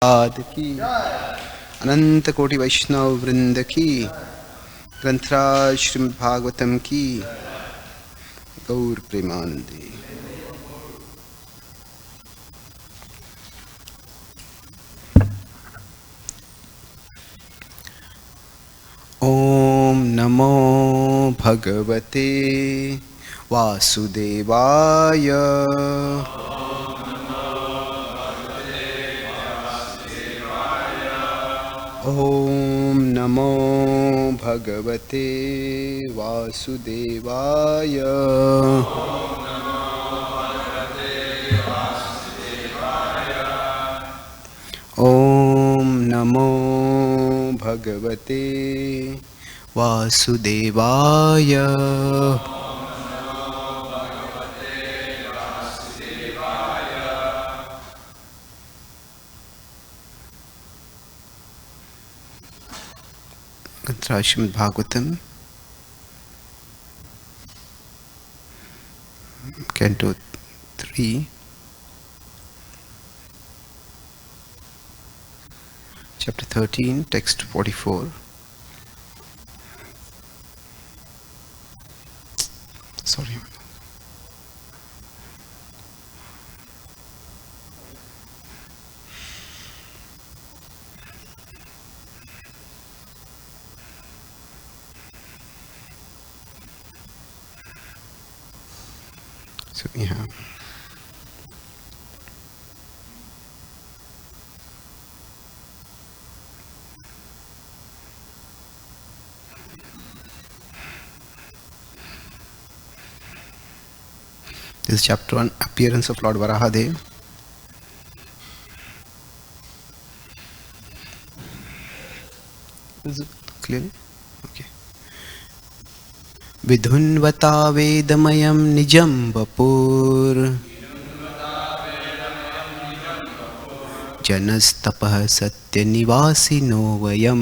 आद की अनंत कोटि वैष्णव वृंद की ग्रंथराज श्रीमद् भागवतम की गौर प्रेमानंदी। ओम नमो भगवते वासुदेवाय। ओम नमो भगवते वासुदेवाय। ओम नमो भगवते वासुदेवाय। Shrimad Bhagavatam Canto 3, Chapter 13, Text 44. Sorry. So we have this is chapter 1, appearance of Lord Varahadev. Is it clear? Okay. Vidhunvata vedamayam nijam vapur janastapah satya nivasino vayam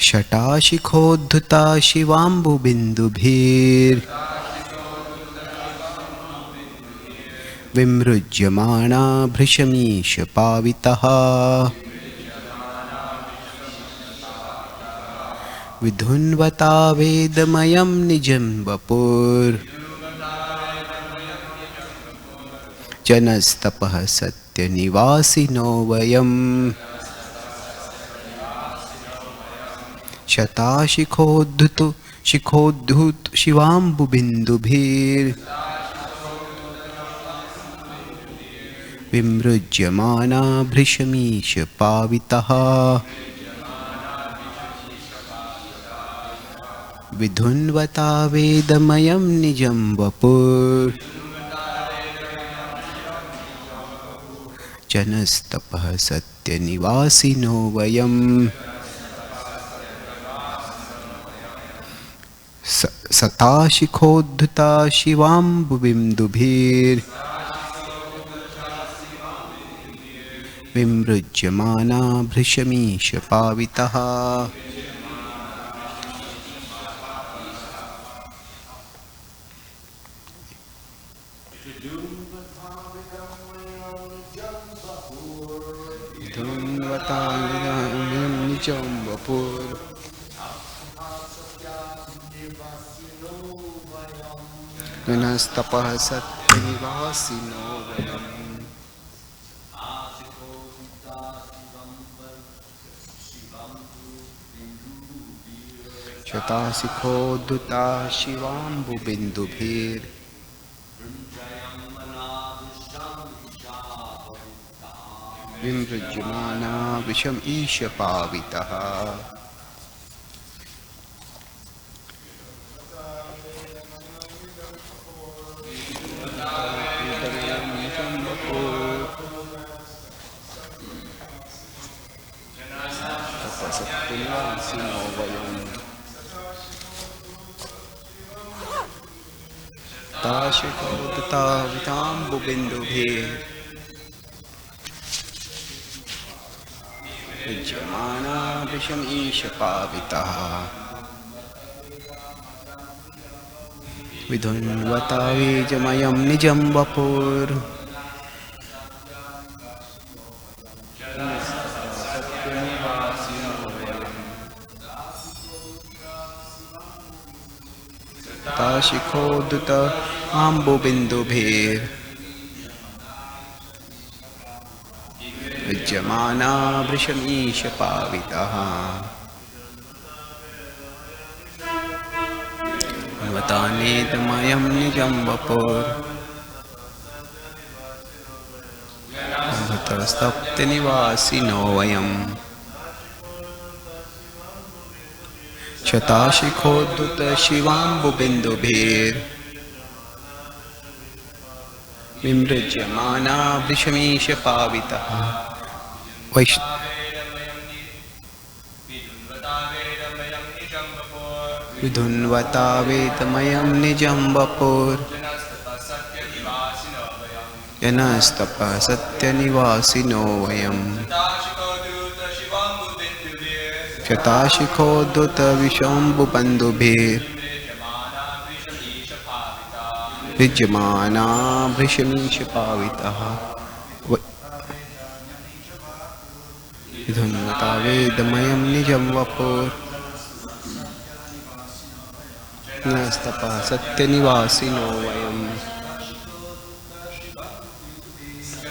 शटाशिखोद्धता शिवाम्बुबिन्दुभिर् विमृज्यमाणा भृशमीश पावितः विधुन्वता वेदमयं निजं वपुर् जनस्तपः सत्यनिवासिनो वयम् शताशिखोद्धुत शिवाम्बुबिन्दुभिर् विमृज्यमाना भृशमीश पावितः विधुन्वता वेदमयं निजं वपुर् जनस्तपः सत्यनिवासिनो वयम् सताशिखोद्धता शिवाम्बुबिन्दुभिर् विमृज्यमाना भृशमीश पावितः धुन्वता वेदमयं निजं वपुर् जनस्तपः सत्यनिवासिनो वयम् शताशिखोद्धता शिवाम्बुबिन्दुभिर् विमृज्यमाना विषम ईश पावितः ताशिखोद्धता विताम्बुबिन्दुभिर् विमृज्यमाना विषम ईश पावितः विधुन्वता वेदमयं निजं वपुर् शताशिखोद्धत आम्बुबिन्दुभिः विद्यमाना वृषमीश पावितः वतानेतमयं निजं वपुर् भूतस्तप्तनिवासिनो वयम् शताशिखोद्धत शिवाम्बुबिन्दुभिर् विमृज्यमाना वृषमीश पावितः विधुन्वता वेदमयं निजं वपुर् जनस्तपः सत्यनिवासिनो वयम् शताशिखोद्धत विशम्भुबन्धुभिः विद्यमाना वृषमीश पावितः विधुन्वता वेदमयं निजं वपुर् नस्तपः सत्यनिवासिनो वयम्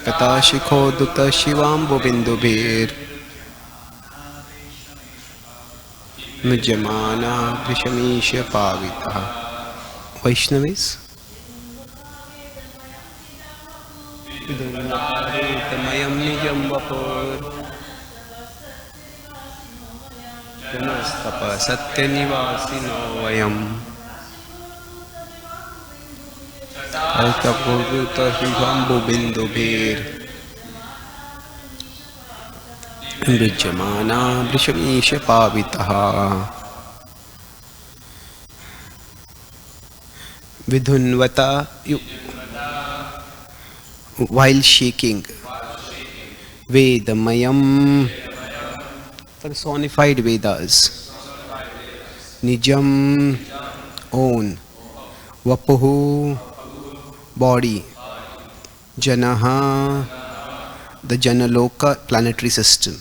शताशिखोद्धत शिवाम्बुबिन्दुभिर् विद्यमाना वृषमीश पावितः वैष्णवीस् विधुन्वतावेदमयं निजं वपुर् जनस्तपः सत्यनिवासिनो वयम् अल्पपूर्वत शिवाम्बुबिन्दुभिर् विद्यमाना वृषमीश पावितः विधुन्वता while shaking Vedamayam personified Vedas Nijam own Vapuhu body Janaha the Janaloka planetary system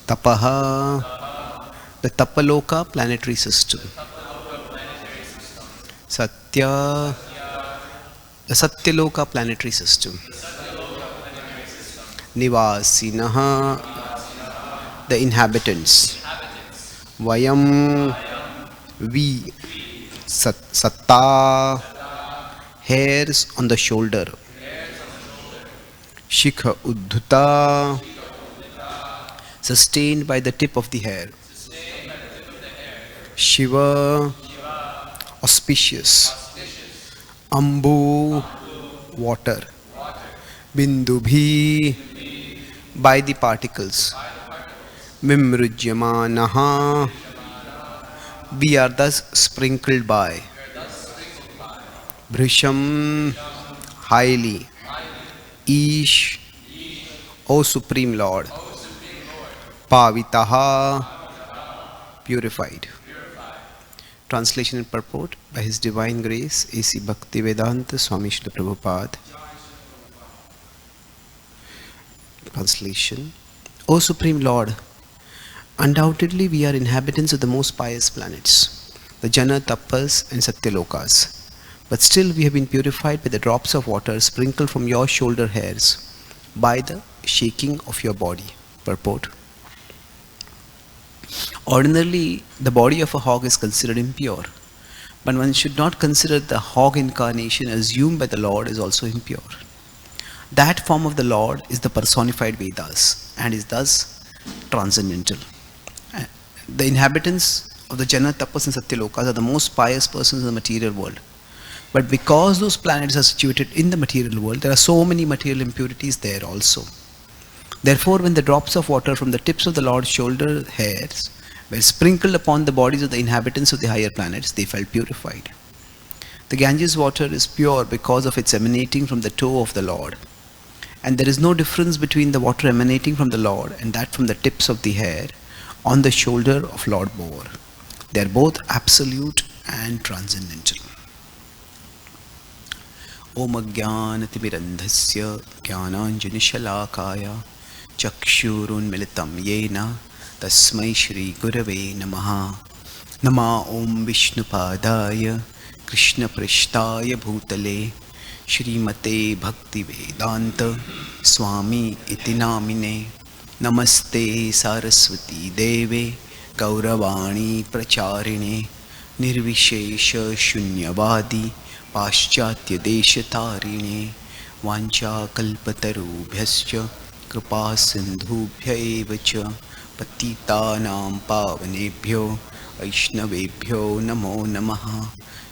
Tapaha the Tapaloka planetary system Satya the Satyaloka planetary system Nivasinaha the inhabitants Vayam we Satta hairs on the shoulder Shikha Uddhuta sustained by the tip of the hair Shiva auspicious Ambu water Bindubhi by the particles Vimrujyamanaha we are thus sprinkled by Bhrisham highly Ish O Supreme Lord Pavitaha purified. Translation and purport by His Divine Grace A.C. Bhaktivedanta Swami Srila Prabhupada. Translation. O Supreme Lord, undoubtedly we are inhabitants of the most pious planets, the Jana, Tapas and Satyalokas. But still we have been purified by the drops of water sprinkled from your shoulder hairs by the shaking of your body. Purport. Ordinarily, the body of a hog is considered impure, but one should not consider the hog incarnation assumed by the Lord is also impure. That form of the Lord is the personified Vedas and is thus transcendental. The inhabitants of the Jana, Tapas and Satyalokas are the most pious persons in the material world. But because those planets are situated in the material world, there are so many material impurities there also. Therefore, when the drops of water from the tips of the Lord's shoulder hairs were sprinkled upon the bodies of the inhabitants of the higher planets, they felt purified. The Ganges water is pure because of its emanating from the toe of the Lord. And there is no difference between the water emanating from the Lord and that from the tips of the hair on the shoulder of Lord Boar. They are both absolute and transcendental. Om Ajnanatimirandhasya Jnananjanishalakaya Chakshurun Militam Yena Tasmai Shri Gurave Namaha Nama Om Vishnupadaya Krishna Prishtaya Bhutale Shrimate Bhakti Vedanta Swami Iti Namine Namaste Saraswati Deve Gauravani Pracharine Nirvishesha Shunyavadi Paschatya Deshatarine Vancha Kalpatarubhyascha Kripa Sindhubhya Evacha Patitanam Pavanebhyo Vaishnavebhyo Namo Namaha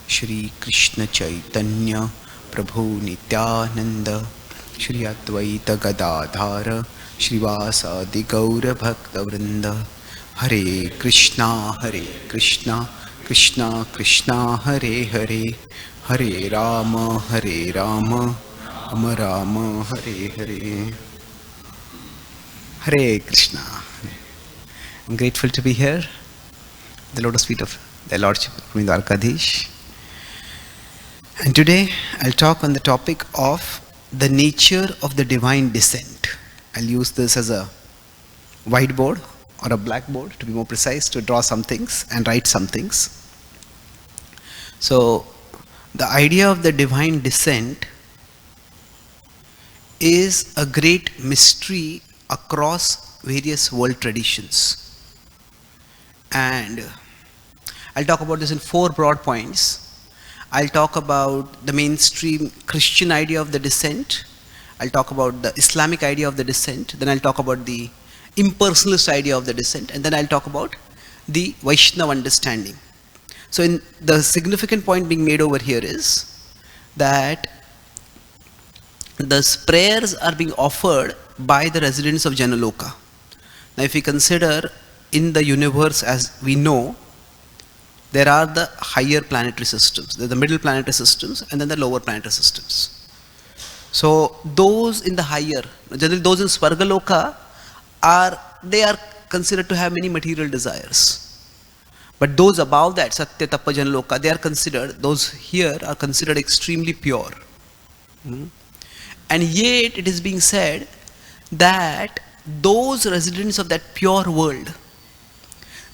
Shri Krishna Chaitanya Prabhu Nityananda Shri Advaita Gadadhara Shrivasadi Gaura Bhakta Vrinda Hare Krishna Krishna Krishna Hare Hare Hare Rama Rama Rama Hare Hare Hare Krishna. I'm grateful to be here, the lotus feet of the Lordship Dwarkadhish. And today I'll talk on the topic of the nature of the divine descent. I'll use this as a whiteboard or a blackboard, to be more precise, to draw some things and write some things. So the idea of the divine descent is a great mystery across various world traditions. And I'll talk about this in 4 broad points. I'll talk about the mainstream Christian idea of the descent. I'll talk about the Islamic idea of the descent. Then I'll talk about the impersonalist idea of the descent. And then I'll talk about the Vaishnava understanding. So the significant point being made over here is that the prayers are being offered by the residents of Janaloka. Now if we consider in the universe as we know, there are the higher planetary systems, there are the middle planetary systems, and then the lower planetary systems. So those in the higher, generally those in Svargaloka are considered to have many material desires. But those above that, Satya, Tapa, Janaloka, those here are considered extremely pure. And yet it is being said that those residents of that pure world,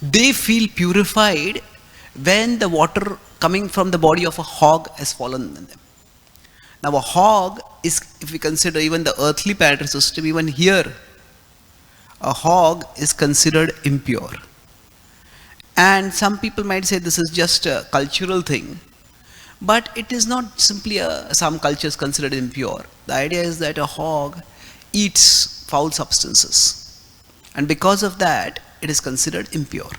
they feel purified when the water coming from the body of a hog has fallen on them. Now a hog is, if we consider even the earthly planetary system, even here, a hog is considered impure. And some people might say this is just a cultural thing, but it is not simply some cultures considered impure. The idea is that a hog eats foul substances, and because of that, it is considered impure.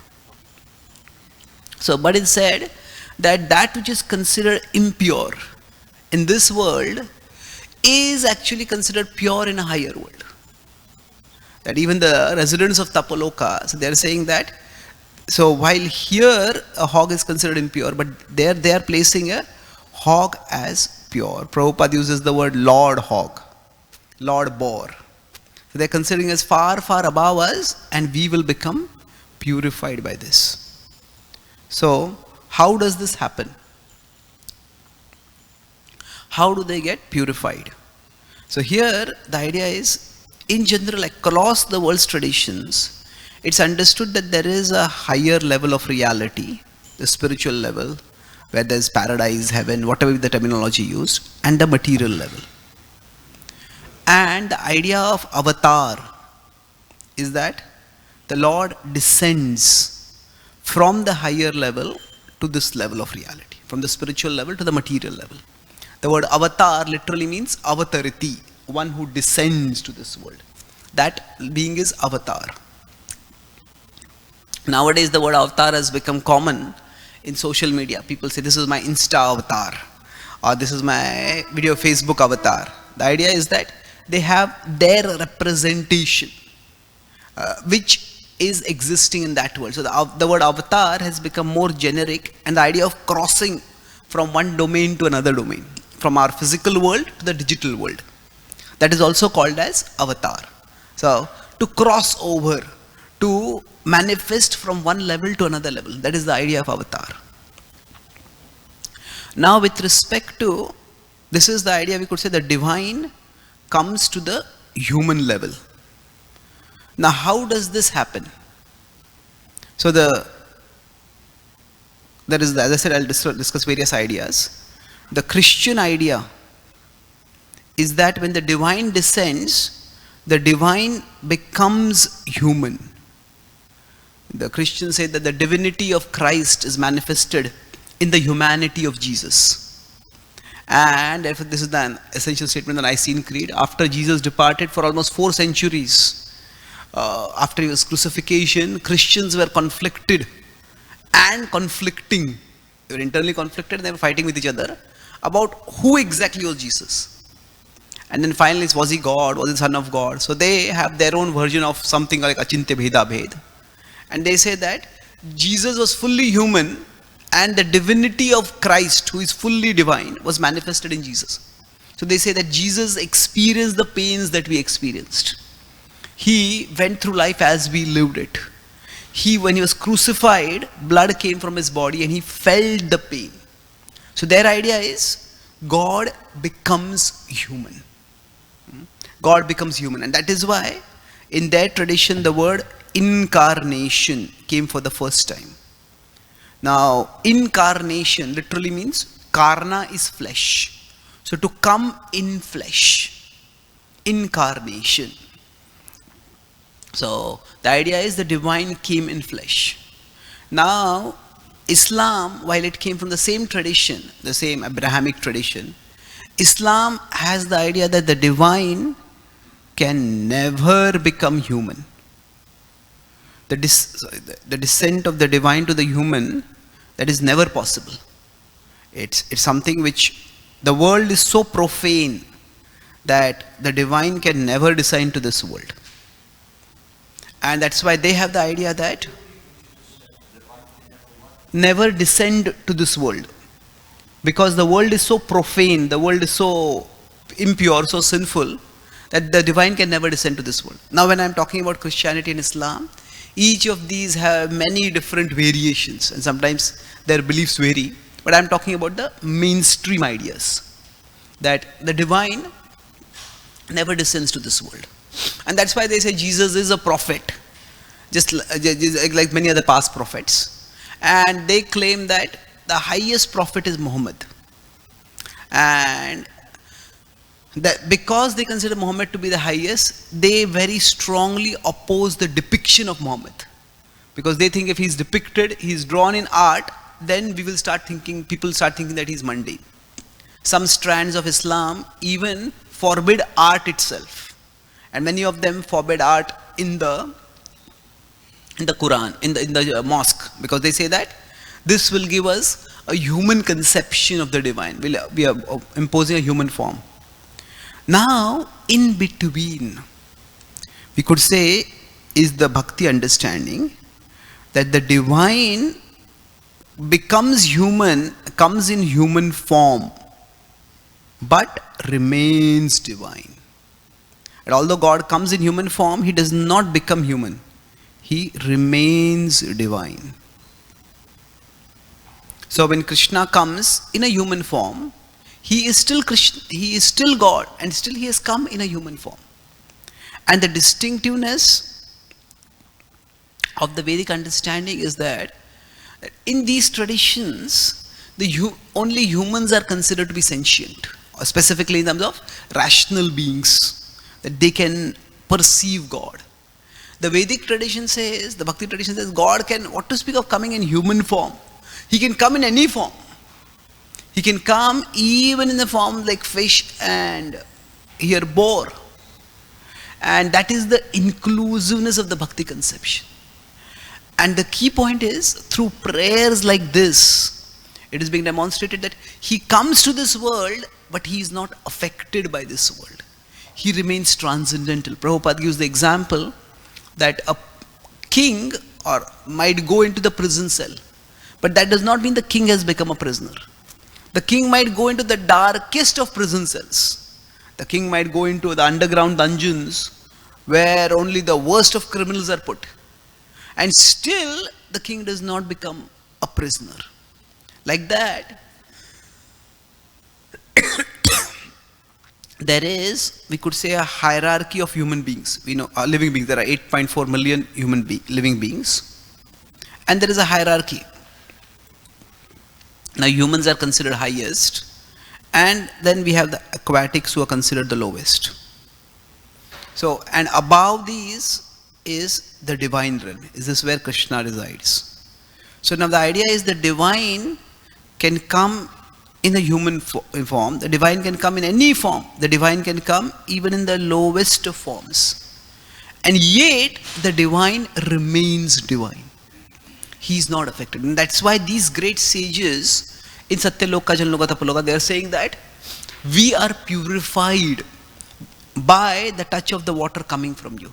So, but it said that that which is considered impure in this world is actually considered pure in a higher world. That even the residents of Tapaloka, so they are saying that, so while here a hog is considered impure, but there they are placing a hog as pure. Prabhupada uses the word Lord Hog, Lord Boar. So they are considering us far, far above us, and we will become purified by this. So, how does this happen? How do they get purified? So here, the idea is, in general, across the world's traditions, it's understood that there is a higher level of reality, the spiritual level, where there's paradise, heaven, whatever the terminology used, and the material level. And the idea of avatar is that the Lord descends from the higher level to this level of reality, from the spiritual level to the material level. The word avatar literally means avatariti, one who descends to this world. That being is avatar. Nowadays the word avatar has become common in social media. People say this is my Insta avatar, or this is my video Facebook avatar. The idea is that they have their representation, which is existing in that world. So the word avatar has become more generic, and the idea of crossing from one domain to another domain, from our physical world to the digital world, that is also called as avatar. So to cross over, to manifest from one level to another level, that is the idea of avatar. Now with respect to, this is the idea, we could say the divine comes to the human level. Now how does this happen? So the there is, as I said, I'll discuss various ideas. The Christian idea is that when the divine descends, the divine becomes human. The Christians say that the divinity of Christ is manifested in the humanity of Jesus. And therefore, this is the essential statement of the Nicene Creed. After Jesus departed for almost 4 centuries, after his crucifixion, Christians were conflicted and conflicting. They were internally conflicted, they were fighting with each other about who exactly was Jesus. And then finally, was he God? Was he Son of God? So they have their own version of something like Achintya Bheda Bhed. And they say that Jesus was fully human and the divinity of Christ, who is fully divine, was manifested in Jesus. So they say that Jesus experienced the pains that we experienced. He went through life as we lived it. When he was crucified, blood came from his body and he felt the pain. So their idea is God becomes human. God becomes human. And that is why in their tradition the word incarnation came for the first time. Now, incarnation literally means karna is flesh. So to come in flesh. Incarnation. So the idea is the divine came in flesh. Now, Islam, while it came from the same tradition, the same Abrahamic tradition, Islam has the idea that the divine can never become human. The descent of the divine to the human, that is never possible. It's something which the world is so profane that the divine can never descend to this world. And that's why they have the idea that never descend to this world. Because the world is so profane, the world is so impure, so sinful, that the divine can never descend to this world. Now when I'm talking about Christianity and Islam, each of these have many different variations and sometimes their beliefs vary. But I'm talking about the mainstream ideas. That the divine never descends to this world. And that's why they say Jesus is a prophet. Just like many other past prophets. And they claim that the highest prophet is Muhammad. And that because they consider Muhammad to be the highest, they very strongly oppose the depiction of Muhammad. Because they think if he's depicted, he's drawn in art, then people start thinking that he's mundane. Some strands of Islam even forbid art itself. And many of them forbid art in the Quran, in the mosque, because they say that this will give us a human conception of the divine. We are imposing a human form. Now, in between, we could say, is the bhakti understanding that the divine becomes human, comes in human form, but remains divine. And although God comes in human form, he does not become human. He remains divine. So when Krishna comes in a human form, he is still Krishna, he is still God, and still he has come in a human form. And the distinctiveness of the Vedic understanding is that in these traditions, only humans are considered to be sentient, or specifically in terms of rational beings, that they can perceive God. The Vedic tradition says, the Bhakti tradition says, God can, what to speak of coming in human form? He can come in any form. He can come even in the form like fish and here boar. And that is the inclusiveness of the Bhakti conception. And the key point is, through prayers like this, it is being demonstrated that he comes to this world, but he is not affected by this world. He remains transcendental. Prabhupada gives the example that a king might go into the prison cell, but that does not mean the king has become a prisoner. The king might go into the darkest of prison cells. The king might go into the underground dungeons where only the worst of criminals are put. And still the king does not become a prisoner. Like that, there is, we could say, a hierarchy of human beings. We know, living beings. There are 8.4 million living beings. And there is a hierarchy. Now humans are considered highest, and then we have the aquatics who are considered the lowest. So, and above these is the divine realm. Is this where Krishna resides? So now the idea is the divine can come in a human form. The divine can come in any form. The divine can come even in the lowest of forms. And yet the divine remains divine. He is not affected. And that's why these great sages in Satyaloka, Janloka, Tapaloka, they are saying that we are purified by the touch of the water coming from you.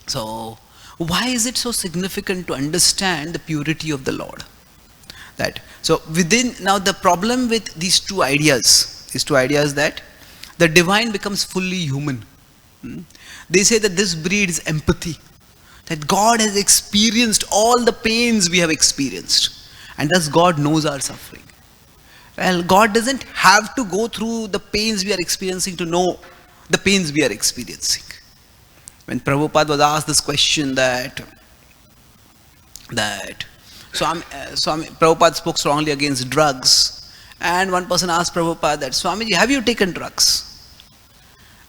So, why is it so significant to understand the purity of the Lord? So within, now the problem with these two ideas that the divine becomes fully human. They say that this breeds empathy, that God has experienced all the pains we have experienced, and thus God knows our suffering. Well, God doesn't have to go through the pains we are experiencing to know the pains we are experiencing. When Prabhupada was asked this question Prabhupada spoke strongly against drugs, and one person asked Prabhupada that, Swamiji, have you taken drugs?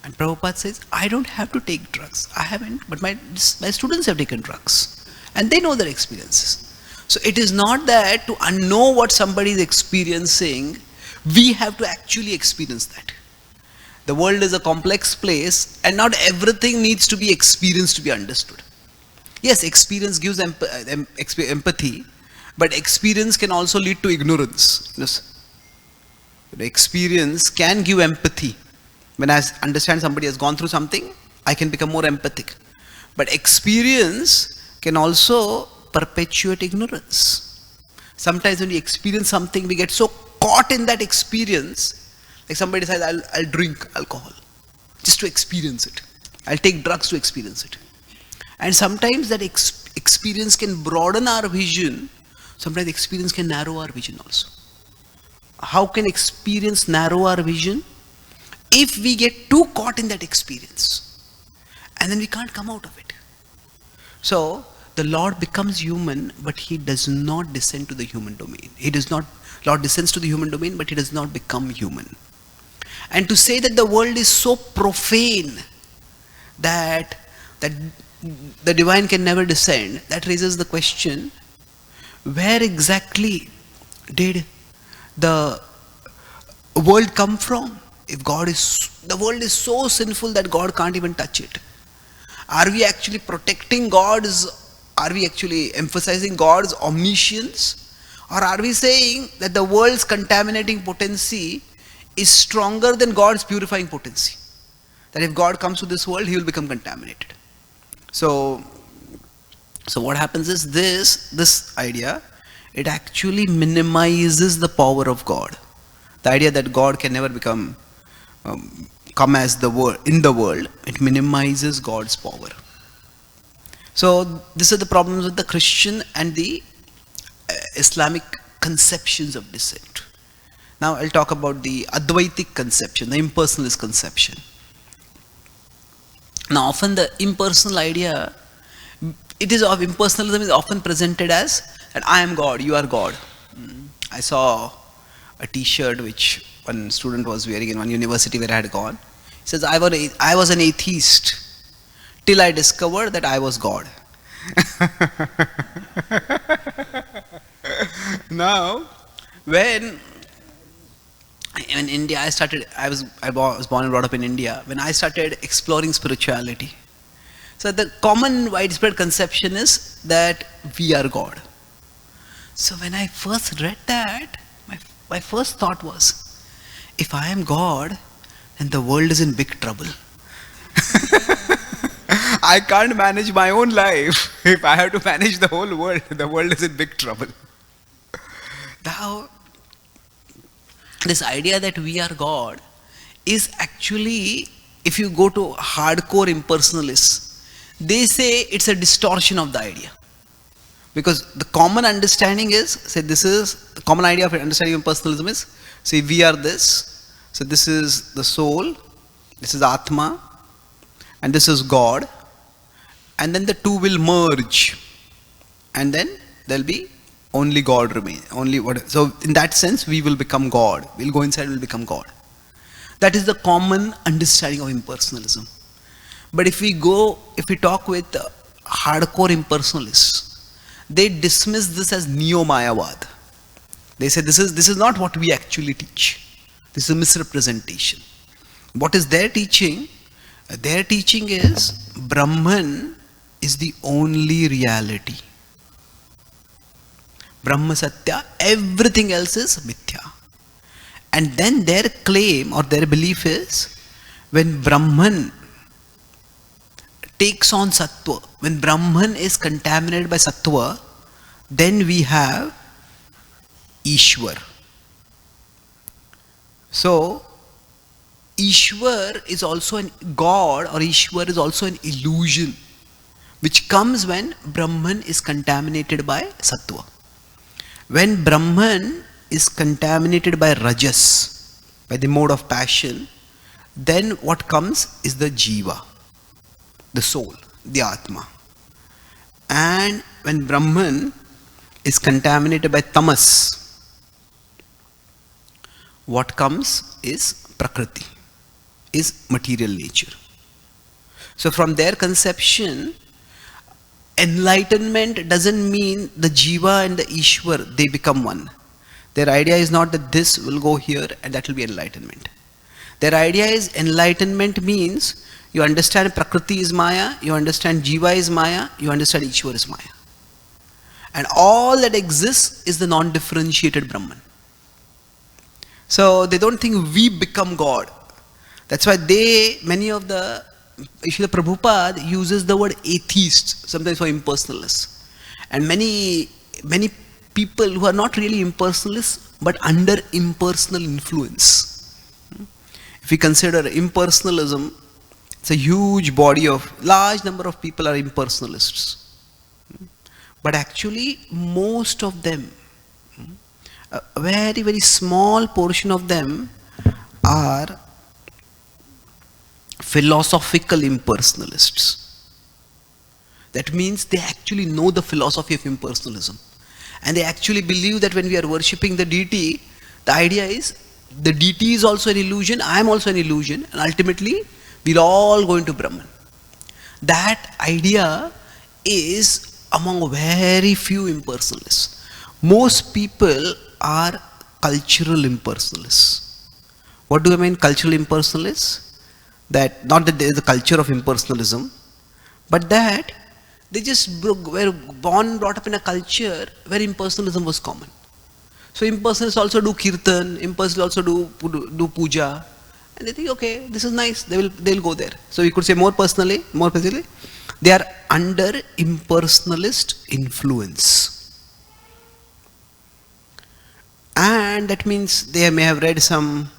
And Prabhupada says, I don't have to take drugs. I haven't, but my students have taken drugs, and they know their experiences. So it is not that to know what somebody is experiencing, we have to actually experience that. The world is a complex place, and not everything needs to be experienced to be understood. Yes, experience gives empathy, but experience can also lead to ignorance. Yes. Experience can give empathy. When I understand somebody has gone through something, I can become more empathic. But experience can also perpetuate ignorance. Sometimes when we experience something, we get so caught in that experience, like somebody says, I'll drink alcohol just to experience it. I'll take drugs to experience it. And sometimes that experience can broaden our vision. Sometimes experience can narrow our vision also. How can experience narrow our vision? If we get too caught in that experience, and then we can't come out of it. So the Lord becomes human, but He does not descend to the human domain. Lord descends to the human domain, but He does not become human. And to say that the world is so profane that the divine can never descend, that raises the question, where exactly did the world come from? If the world is so sinful that God can't even touch it, are we actually protecting are we actually emphasizing God's omniscience? Or are we saying that the world's contaminating potency is stronger than God's purifying potency? That if God comes to this world, He will become contaminated. So what happens is this idea, it actually minimizes the power of God. The idea that God can never come as in the world, it minimizes God's power. So these are the problems with the Christian and the Islamic conceptions of descent. Now I'll talk about the Advaitic conception, the impersonalist conception. Now often the impersonal idea, impersonalism is often presented as that I am God, you are God. I saw a t-shirt which one student was wearing in one university where I had gone. He says, I was an atheist till I discovered that I was God. Now, when in India, I was born and brought up in India. When I started exploring spirituality, so the common widespread conception is that we are God. So when I first read that, my first thought was, if I am God, then the world is in big trouble. I can't manage my own life. If I have to manage the whole world, the world is in big trouble. Now, this idea that we are God is actually, if you go to hardcore impersonalists, they say it's a distortion of the idea. Because the common understanding is, the common idea of understanding impersonalism is, say we are this, so this is the soul, this is Atma, and this is God, and then the two will merge, and then there'll be Only God remains. Only what? So in that sense, we will become God. We'll go inside. We'll become God. That is the common understanding of impersonalism. But if we talk with hardcore impersonalists, they dismiss this as neo-Mayavad. They say this is not what we actually teach. This is a misrepresentation. What is their teaching? Their teaching is Brahman is the only reality. Brahma Satya, everything else is Mithya. And then their claim or their belief is when Brahman takes on Sattva, when Brahman is contaminated by Sattva, then we have Ishwar. So, Ishwar is also an God, or Ishwar is also an illusion which comes when Brahman is contaminated by Sattva. When Brahman is contaminated by Rajas, by the mode of passion, then what comes is the Jiva, the soul, the Atma. And when Brahman is contaminated by Tamas, what comes is Prakriti, is material nature. So from their conception, enlightenment doesn't mean the Jiva and the Ishwar, they become one. Their idea is not that this will go here and that will be enlightenment. Their idea is enlightenment means you understand Prakriti is Maya, you understand Jiva is Maya, you understand Ishwar is Maya. And all that exists is the non-differentiated Brahman. So they don't think we become God. That's why many of the Srila Prabhupada uses the word atheists sometimes for impersonalists. And many people who are not really impersonalists but under impersonal influence. If we consider impersonalism, it's a huge body of, large number of people are impersonalists. But actually most of them, a very, very small portion of them are philosophical impersonalists. That means they actually know the philosophy of impersonalism. And they actually believe that when we are worshipping the deity, the idea is the deity is also an illusion, I am also an illusion, and ultimately we'll all go into Brahman. That idea is among very few impersonalists. Most people are cultural impersonalists. What do I mean cultural impersonalists? That not that there is a culture of impersonalism, but that they just were brought up in a culture where impersonalism was common. So impersonalists also do kirtan, impersonalists also do puja, and they think, okay, this is nice, they'll go there. So we could say more specifically, they are under impersonalist influence. And that means they may have read some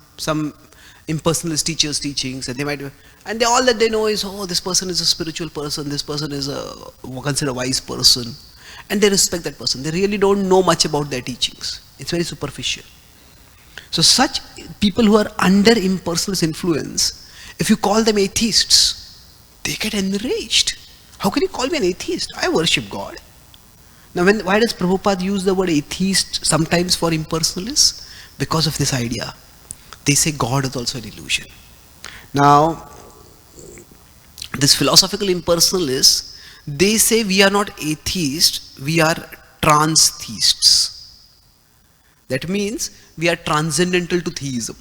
impersonalist teachers' teachings, and they might, and all that they know is, oh, this person is a spiritual person, this person is considered a wise person, and they respect that person. They really don't know much about their teachings. It's very superficial. So such people who are under impersonalist influence, if you call them atheists, they get enraged. How can you call me an atheist? I worship God. Now why does Prabhupada use the word atheist sometimes for impersonalists? Because of this idea. They say God is also an illusion. Now, this philosophical impersonalists, they say we are not atheists, we are trans-theists. That means we are transcendental to theism.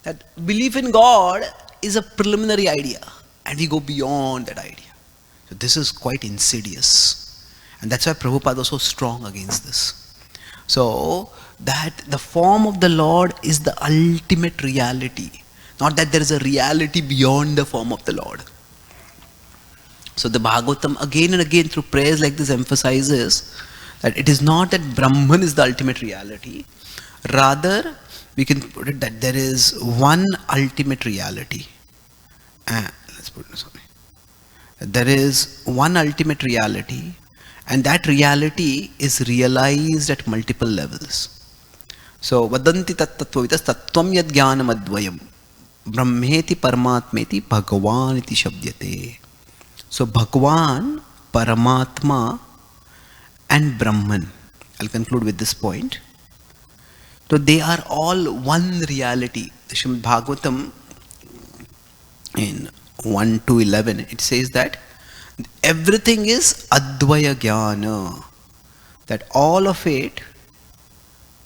That belief in God is a preliminary idea, and we go beyond that idea. So this is quite insidious. And that's why Prabhupada was so strong against this. So, that the form of the Lord is the ultimate reality. Not that there is a reality beyond the form of the Lord. So the Bhagavatam again and again through prayers like this emphasizes that it is not that Brahman is the ultimate reality. Rather, we can put it that there is one ultimate reality. Let's put it this way. There is one ultimate reality, and that reality is realized at multiple levels. So, vadanti tattvavitas tattvam yad jnanam advayam brahmeti paramatmeti bhagavan iti shabdyate. So, Bhagavan, Paramatma and Brahman I'll conclude with this point. So they are all one reality. The Srimad Bhagavatam in 1 to 11, it says that everything is Advaya Jnana, that all of it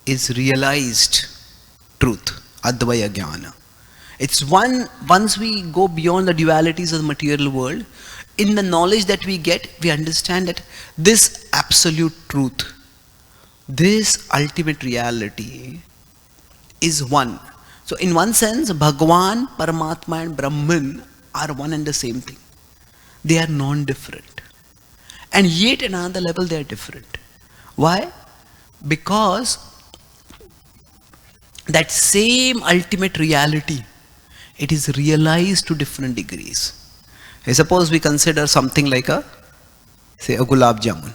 is realized truth, Advaya Jnana. It's one, once we go beyond the dualities of the material world, in the knowledge that we get, we understand that this absolute truth, this ultimate reality is one. So in one sense, Bhagwan, Paramatma and Brahman are one and the same thing. They are non-different. And yet at another level they are different. Why? Because that same ultimate reality, it is realized to different degrees. Suppose we consider something like a gulab jamun.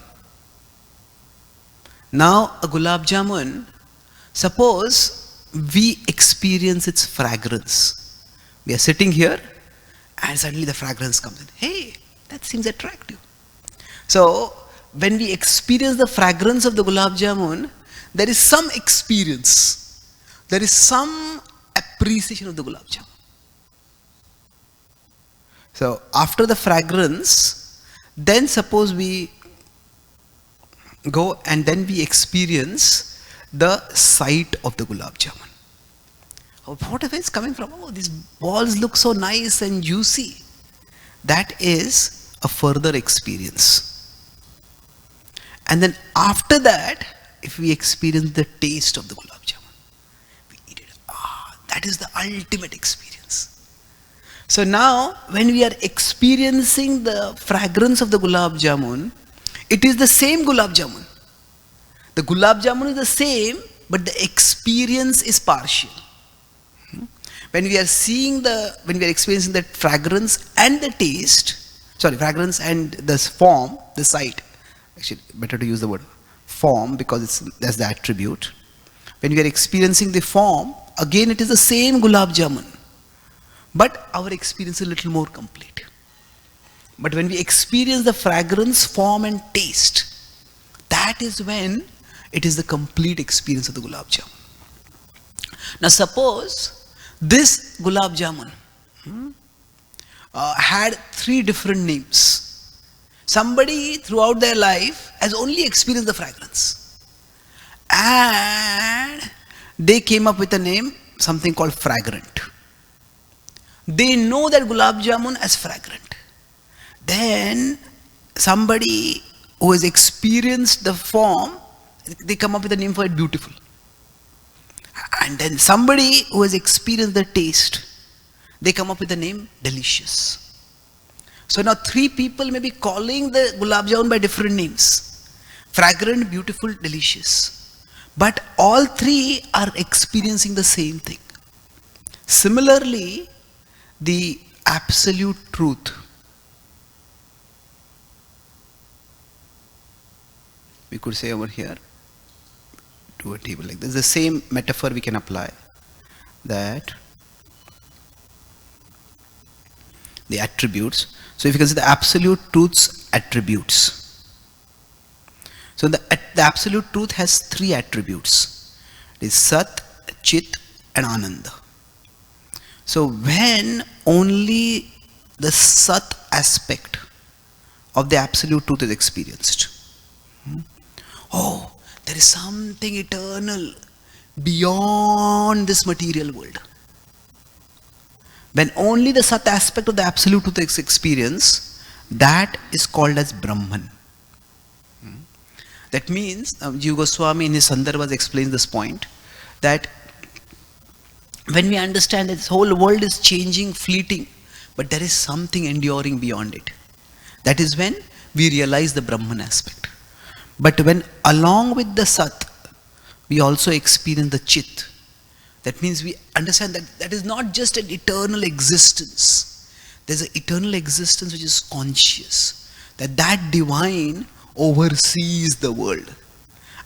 Now a gulab jamun, suppose we experience its fragrance. We are sitting here and suddenly the fragrance comes in. Hey, that seems attractive. So when we experience the fragrance of the gulab jamun, there is some experience. There is some appreciation of the gulab jamun. So after the fragrance, then suppose we go and then we experience the sight of the gulab jamun. Whatever is coming from, oh, these balls look so nice and juicy. That is a further experience. And then after that, if we experience the taste of the gulab jamun, we eat it. That is the ultimate experience. So now, when we are experiencing the fragrance of the gulab jamun, it is the same gulab jamun. The gulab jamun is the same, but the experience is partial. When we are when we are experiencing that fragrance and the taste, fragrance and the form, the sight, actually better to use the word form because that's the attribute. When we are experiencing the form, again it is the same gulab jamun, but our experience is a little more complete. But when we experience the fragrance, form and taste, that is when it is the complete experience of the gulab jamun. Now suppose this gulab jamun had 3 different names. Somebody throughout their life has only experienced the fragrance. And they came up with a name, something called fragrant. They know that gulab jamun as fragrant. Then somebody who has experienced the form, they come up with a name for it, beautiful. And then somebody who has experienced the taste, they come up with the name delicious. So now 3 people may be calling the gulab jamun by different names. Fragrant, beautiful, delicious. But all 3 are experiencing the same thing. Similarly, the absolute truth, we could say over here, to a table like this. The same metaphor we can apply, that the attributes. So if you consider the absolute truth's attributes, so the absolute truth has 3 attributes. It is Sat, Chit and Ananda. So when only the Sat aspect of the absolute truth is experienced, oh, there is something eternal beyond this material world. When only the Sat aspect of the absolute truth is experienced, that is called as Brahman. That means, Jiva Goswami in his Sandarbhas explains this point, that when we understand that this whole world is changing, fleeting, but there is something enduring beyond it, that is when we realize the Brahman aspect. But when along with the Sat, we also experience the Chit, that means we understand that that is not just an eternal existence. There's an eternal existence which is conscious, that divine oversees the world.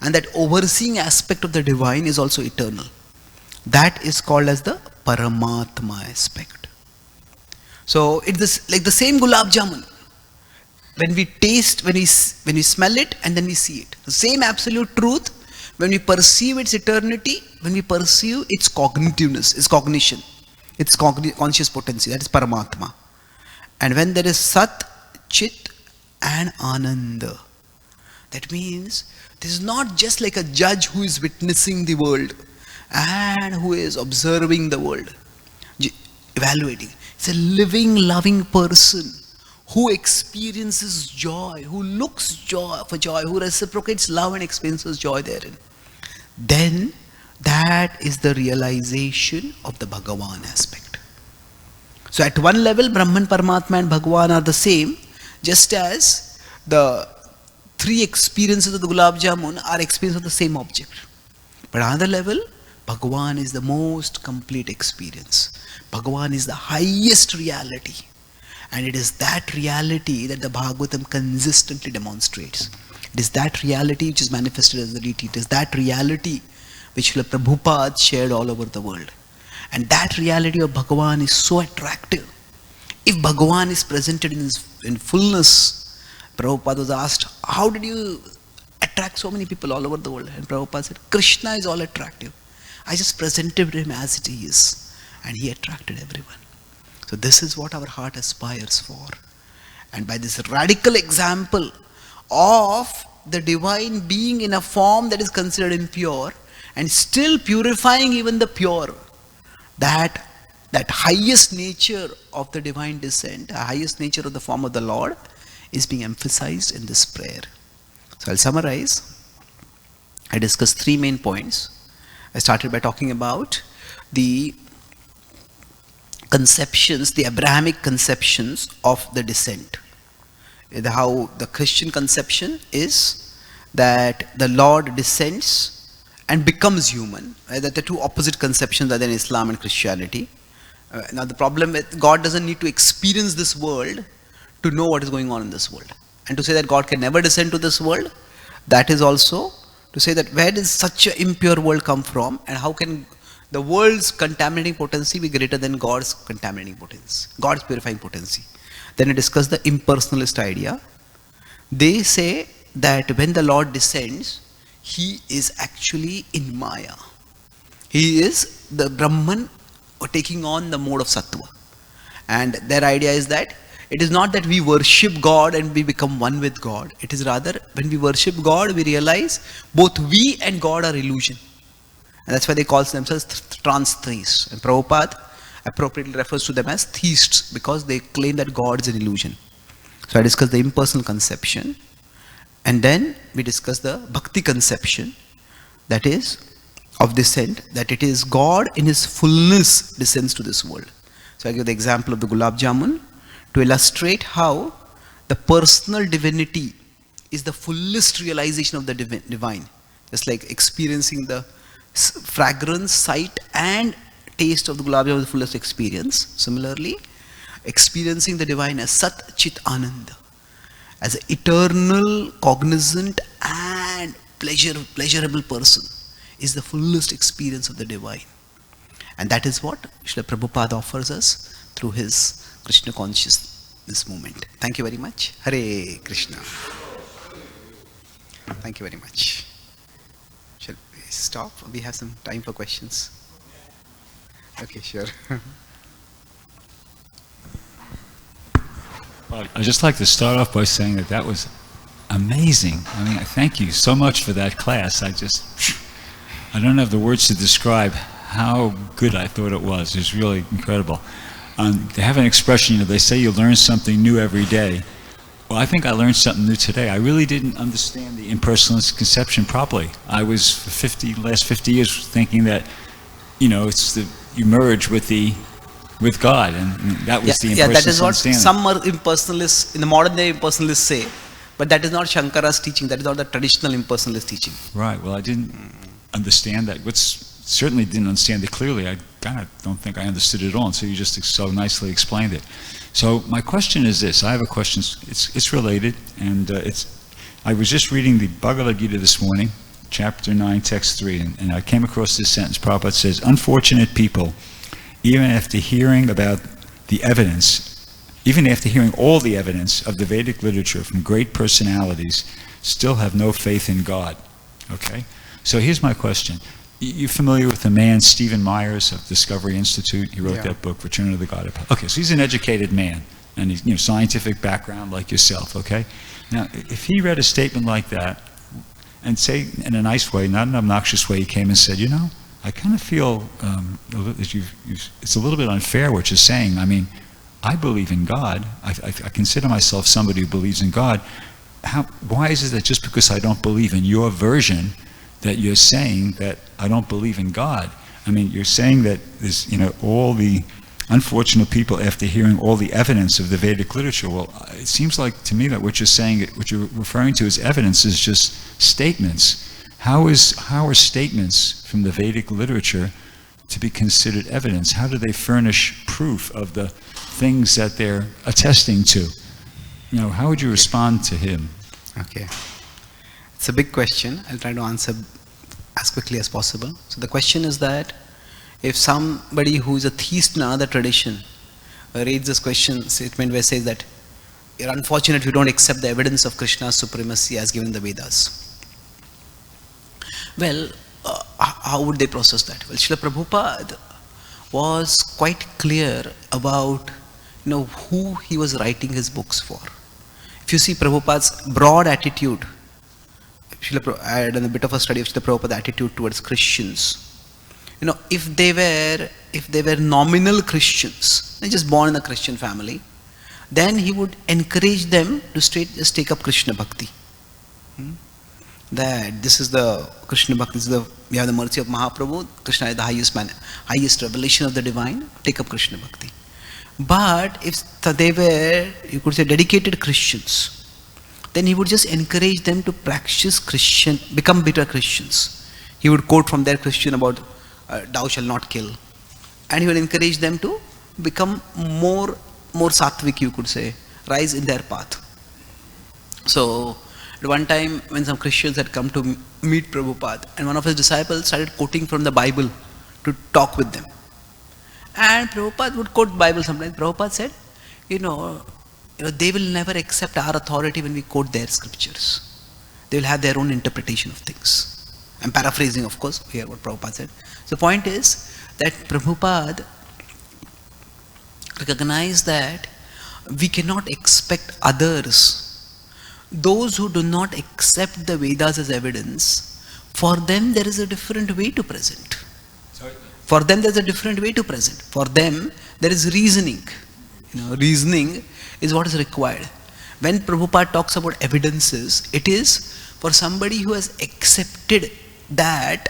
And that overseeing aspect of the divine is also eternal. That is called as the Paramatma aspect. So it's like the same gulab jamun. When we taste, when we smell it and then we see it. The same absolute truth, When we perceive its eternity, when we perceive its cognitiveness, its cognition, its conscious potency, that is Paramatma. And when there is Sat, Chit and Ananda, that means this is not just like a judge who is witnessing the world and who is observing the world, evaluating. It's a living, loving person who experiences joy, who looks for joy, who reciprocates love and experiences joy therein. Then that is the realization of the Bhagavan aspect. So at one level, Brahman, Paramatma and Bhagavan are the same, just as the three experiences of the Gulab Jamun are experiences of the same object. But at another level, Bhagavan is the most complete experience. Bhagavan is the highest reality. And it is that reality that the Bhagavatam consistently demonstrates. It is that reality which is manifested as the deity. It is that reality which Prabhupada shared all over the world. And that reality of Bhagavan is so attractive. If Bhagavan is presented in fullness, Prabhupada was asked, how did you attract so many people all over the world? And Prabhupada said, Krishna is all attractive. I just presented him as it is. And he attracted everyone. So this is what our heart aspires for. And by this radical example of the divine being in a form that is considered impure and still purifying even the pure, that highest nature of the divine descent, the highest nature of the form of the Lord is being emphasized in this prayer. So I'll summarize. I discussed three main points. I started by talking about the conceptions, the Abrahamic conceptions of the descent. How the Christian conception is that the Lord descends and becomes human. That the two opposite conceptions are in Islam and Christianity. Now the problem with God doesn't need to experience this world to know what is going on in this world. And to say that God can never descend to this world, that is also to say that where does such an impure world come from, and how can the world's contaminating potency be greater than God's contaminating potency, God's purifying potency. Then I discuss the impersonalist idea. They say that when the Lord descends, he is actually in Maya. He is the Brahman taking on the mode of Sattva. And their idea is that it is not that we worship God and we become one with God. It is rather when we worship God, we realize both we and God are illusion. And that's why they call themselves trans-theists. And Prabhupada appropriately refers to them as theists because they claim that God is an illusion. So I discussed the impersonal conception. And then we discussed the bhakti conception, that is, of descent, that it is God in his fullness descends to this world. So I give the example of the Gulab Jamun to illustrate how the personal divinity is the fullest realization of the divine. Just like experiencing the fragrance, sight and taste of the Gulab Jamun is the fullest experience. Similarly, experiencing the divine as Sat Chit Ananda, as an eternal, cognizant and pleasurable person, is the fullest experience of the divine. And that is what Srila Prabhupada offers us through his Krishna consciousness movement. Thank you very much. Hare Krishna. Thank you very much. Shall we stop? We have some time for questions. Okay, sure. Well, I'd just like to start off by saying that was amazing. I mean, I thank you so much for that class. I don't have the words to describe how good I thought it was. It was really incredible. They have an expression, they say you learn something new every day. Well, I think I learned something new today. I really didn't understand the impersonalist conception properly. I was for last 50 years thinking that, it's you merge with God, and that was the impersonalist. Yeah, that is what some impersonalists in the modern day impersonalists say, but that is not Shankara's teaching. That is not the traditional impersonalist teaching. Right. Well, I didn't understand that. Certainly didn't understand it clearly. I kind of don't think I understood it all, and so you just so nicely explained it. So my question is this. I have a question. It's related, and I was just reading the Bhagavad Gita this morning, chapter 9, text 3, and I came across this sentence. Prabhupada says, unfortunate people, even after hearing about the evidence, even after hearing all the evidence of the Vedic literature from great personalities, still have no faith in God. Okay? So here's my question. You're familiar with the man Stephen Myers of Discovery Institute? He wrote that book, Return of the God of Power. Okay, so he's an educated man, and he's scientific background like yourself, okay? Now, if he read a statement like that, and say in a nice way, not an obnoxious way, he came and said, I kind of feel that it's a little bit unfair what you're saying. I mean, I believe in God. I consider myself somebody who believes in God. Why is it that just because I don't believe in your version, that you're saying that I don't believe in God? I mean, you're saying that there's, all the unfortunate people, after hearing all the evidence of the Vedic literature, well, it seems like to me that what you're saying, what you're referring to as evidence is just statements. How are statements from the Vedic literature to be considered evidence? How do they furnish proof of the things that they're attesting to? How would you respond to him? Okay. It's a big question. I'll try to answer as quickly as possible. So the question is that if somebody who is a theist in another tradition reads this question statement where it says that you're unfortunate if you don't accept the evidence of Krishna's supremacy as given in the Vedas. Well, how would they process that? Well, Srila Prabhupada was quite clear about who he was writing his books for. If you see Prabhupada's broad attitude, I had done a bit of a study of Srila Prabhupada's attitude towards Christians. If they were nominal Christians, they're just born in a Christian family, then he would encourage them to just take up Krishna Bhakti. That this is the Krishna Bhakti, we have the mercy of Mahaprabhu, Krishna is the highest revelation of the divine, take up Krishna Bhakti. But if they were, you could say, dedicated Christians, then he would just encourage them to practice Christian, become better Christians. He would quote from their Christian about thou shalt not kill. And he would encourage them to become more sattvic, you could say, rise in their path. So, at one time when some Christians had come to meet Prabhupada, and one of his disciples started quoting from the Bible to talk with them. And Prabhupada would quote Bible sometimes. Prabhupada said, they will never accept our authority when we quote their scriptures. They will have their own interpretation of things. I'm paraphrasing, of course, here what Prabhupada said. So the point is that Prabhupada recognized that we cannot expect others, those who do not accept the Vedas as evidence, for them there is a different way to present. For them there is a different way to present. For them there is reasoning. Reasoning is what is required. When Prabhupada talks about evidences, it is for somebody who has accepted that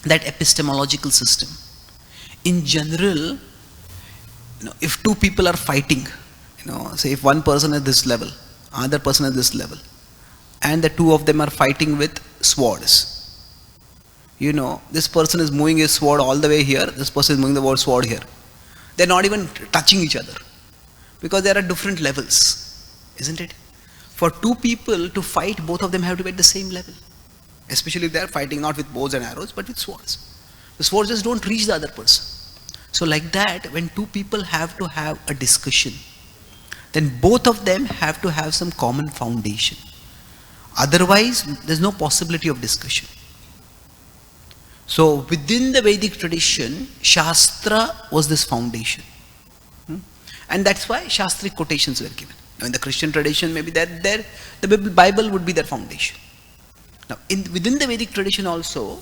epistemological system. In general, if two people are fighting, say if one person at this level, another person at this level, and the two of them are fighting with swords. This person is moving his sword all the way here, this person is moving the sword here. They're not even touching each other because they are at different levels, isn't it? For two people to fight, both of them have to be at the same level. Especially if they are fighting not with bows and arrows, but with swords. The swords just don't reach the other person. So like that, when two people have to have a discussion, then both of them have to have some common foundation. Otherwise, there's no possibility of discussion. So within the Vedic tradition, Shastra was this foundation. And that's why Shastric quotations were given. Now in the Christian tradition, maybe the Bible would be their foundation. Now within the Vedic tradition also,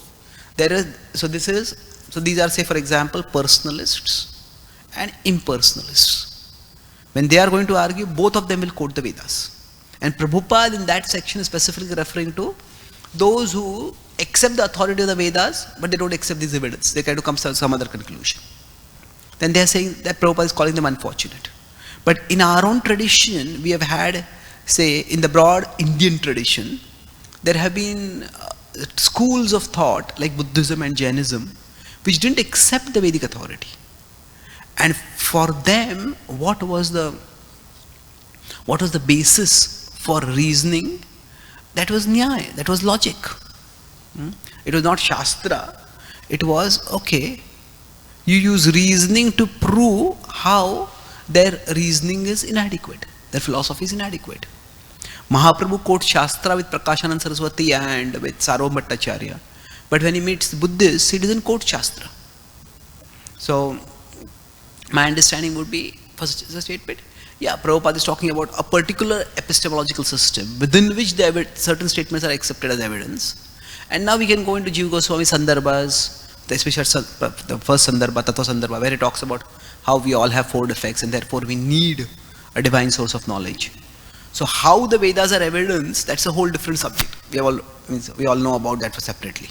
these are, say for example, personalists and impersonalists. When they are going to argue, both of them will quote the Vedas. And Prabhupada in that section is specifically referring to those who accept the authority of the Vedas, but they don't accept these evidence. They try to come to some other conclusion. Then they are saying that Prabhupada is calling them unfortunate. But in our own tradition, we have had, say, in the broad Indian tradition, there have been schools of thought like Buddhism and Jainism, which didn't accept the Vedic authority. And for them, what was the basis for reasoning? That was nyaya, that was logic. It was not Shastra. It was, okay, you use reasoning to prove how their reasoning is inadequate, their philosophy is inadequate. Mahaprabhu quotes Shastra with Prakashanand Saraswati and with Sarvabhauma Bhattacharya. But when he meets Buddhists, he doesn't quote Shastra. So, my understanding would be, first the statement, yeah, Prabhupada is talking about a particular epistemological system within which certain statements are accepted as evidence. And now we can go into Jiva Goswami Sandarbhas, especially the first Sandarbha, Tattva Sandarbha, where he talks about how we all have four defects and therefore we need a divine source of knowledge. So how the Vedas are evidence, that's a whole different subject. We all know about that separately.